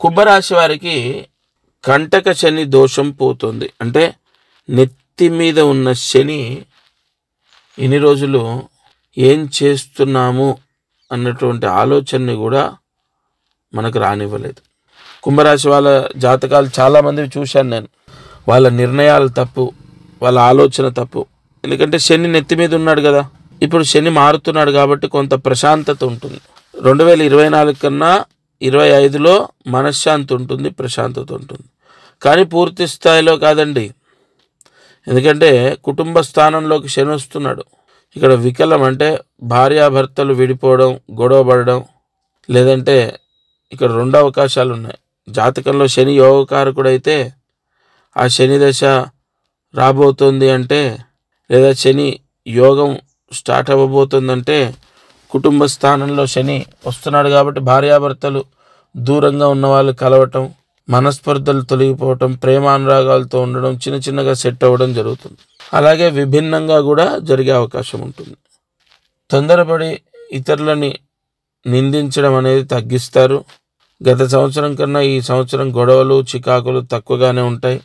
కుంభరాశి వారికి కంటక శని దోషం పోతుంది. అంటే నెత్తి మీద ఉన్న శని ఇన్ని రోజులు ఏం చేస్తున్నాము అన్నటువంటి ఆలోచనని కూడా మనకు రానివ్వలేదు. కుంభరాశి వాళ్ళ జాతకాలు చాలామంది చూశాను నేను. వాళ్ళ నిర్ణయాలు తప్పు, వాళ్ళ ఆలోచన తప్పు. ఎందుకంటే శని నెత్తి మీద ఉన్నాడు కదా. ఇప్పుడు శని మారుతున్నాడు కాబట్టి కొంత ప్రశాంతత ఉంటుంది. 2024 కన్నా 25లో మనశ్శాంతి ఉంటుంది, ప్రశాంతత ఉంటుంది. కానీ పూర్తి స్థాయిలో కాదండి. ఎందుకంటే కుటుంబ స్థానంలోకి శని వస్తున్నాడు. ఇక్కడ వికలం అంటే భార్యాభర్తలు విడిపోవడం, గొడవ పడడం, లేదంటే ఇక్కడ 2 అవకాశాలు ఉన్నాయి. జాతకంలో శని యోగకారకుడైతే ఆ శని దశ రాబోతుంది అంటే, లేదా శని యోగం స్టార్ట్ అవ్వబోతుందంటే కుటుంబ స్థానంలో శని వస్తున్నాడు కాబట్టి భార్యాభర్తలు దూరంగా ఉన్న వాళ్ళు కలవటం, మనస్పర్ధలు తొలగిపోవటం, ప్రేమానురాగాలతో ఉండడం, చిన్న చిన్నగా సెట్ అవ్వడం జరుగుతుంది. అలాగే విభిన్నంగా కూడా జరిగే అవకాశం ఉంటుంది. తొందరపడి ఇతరులని నిందించడం అనేది తగ్గిస్తారు. గత సంవత్సరం కన్నా ఈ సంవత్సరం గొడవలు, చికాకులు తక్కువగానే ఉంటాయి.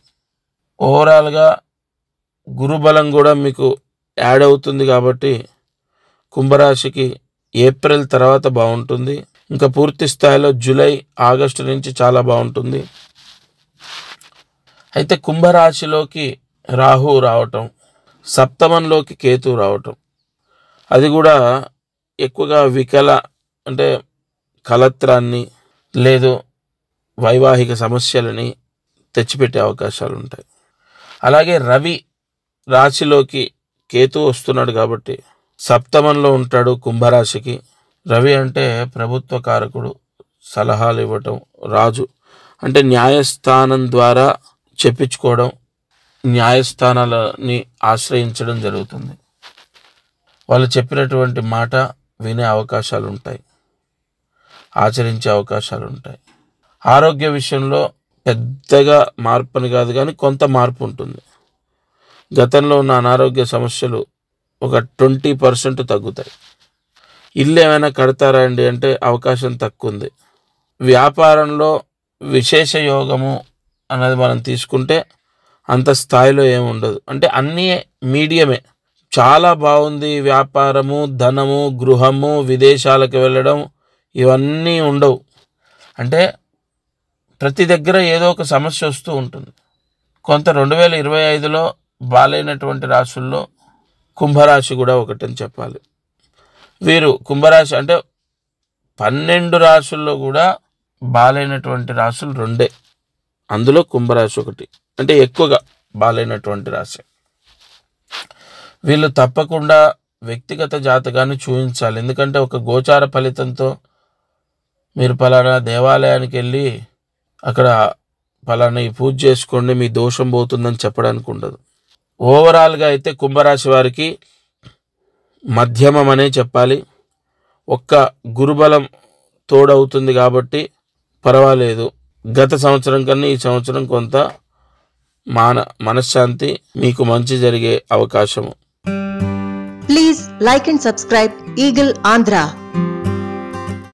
ఓవరాల్గా గురుబలం కూడా మీకు యాడ్ అవుతుంది కాబట్టి కుంభరాశికి ఏప్రిల్ తర్వాత బాగుంటుంది. ఇంకా పూర్తి స్థాయిలో జూలై, ఆగస్టు నుంచి చాలా బాగుంటుంది. అయితే కుంభరాశిలోకి రాహు రావటం, సప్తమంలోకి కేతు రావటం, అది కూడా ఎక్కువగా అంటే కలత్రాన్ని లేదు వైవాహిక సమస్యలని తెచ్చిపెట్టే అవకాశాలు ఉంటాయి. అలాగే రవి రాశిలోకి కేతు వస్తున్నాడు కాబట్టి సప్తమంలో ఉంటాడు కుంభరాశికి. రవి అంటే ప్రభుత్వ కారకుడు, సలహాలు ఇవ్వటం, రాజు అంటే న్యాయస్థానం ద్వారా చెప్పించుకోవడం, న్యాయస్థానాలని ఆశ్రయించడం జరుగుతుంది. వాళ్ళు చెప్పినటువంటి మాట వినే అవకాశాలు ఉంటాయి, ఆచరించే అవకాశాలు ఉంటాయి. ఆరోగ్య విషయంలో పెద్దగా మార్పుని కాదు కానీ కొంత మార్పు ఉంటుంది. గతంలో ఉన్న అనారోగ్య సమస్యలు ఒక 20% తగ్గుతాయి. ఇల్లు ఏమైనా కడతారా అండి అంటే అవకాశం తక్కువ ఉంది. వ్యాపారంలో విశేష యోగము అన్నది మనం తీసుకుంటే అంత స్థాయిలో ఏమి ఉండదు. అంటే అన్నీ మీడియమే. చాలా బాగుంది వ్యాపారము, ధనము, గృహము, విదేశాలకు వెళ్ళడం, ఇవన్నీ ఉండవు. అంటే ప్రతి దగ్గర ఏదో ఒక సమస్య వస్తూ ఉంటుంది. కొంత 2025లో బాలైనటువంటి రాశుల్లో కుంభరాశి కూడా ఒకటని చెప్పాలి. వీరు కుంభరాశి అంటే 12 రాశుల్లో కూడా బాలైనటువంటి రాశులు 2, అందులో కుంభరాశి ఒకటి. అంటే ఎక్కువగా బాలైనటువంటి రాశి. వీళ్ళు తప్పకుండా వ్యక్తిగత జాతకాన్ని చూపించాలి. ఎందుకంటే ఒక గోచార ఫలితంతో మీరు పలానా దేవాలయానికి వెళ్ళి అక్కడ పలానా ఈ పూజ చేసుకోండి మీ దోషం పోతుందని చెప్పడానికి ఉండదు. ఓవరాల్గా అయితే కుంభరాశి వారికి మధ్యమం అనే చెప్పాలి. ఒక్క గురుబలం తోడవుతుంది కాబట్టి పర్వాలేదు. గత సంవత్సరం కన్నా ఈ సంవత్సరం కొంత మనశ్శాంతి, మీకు మంచి జరిగే అవకాశము. Please like and subscribe eagle Andhra.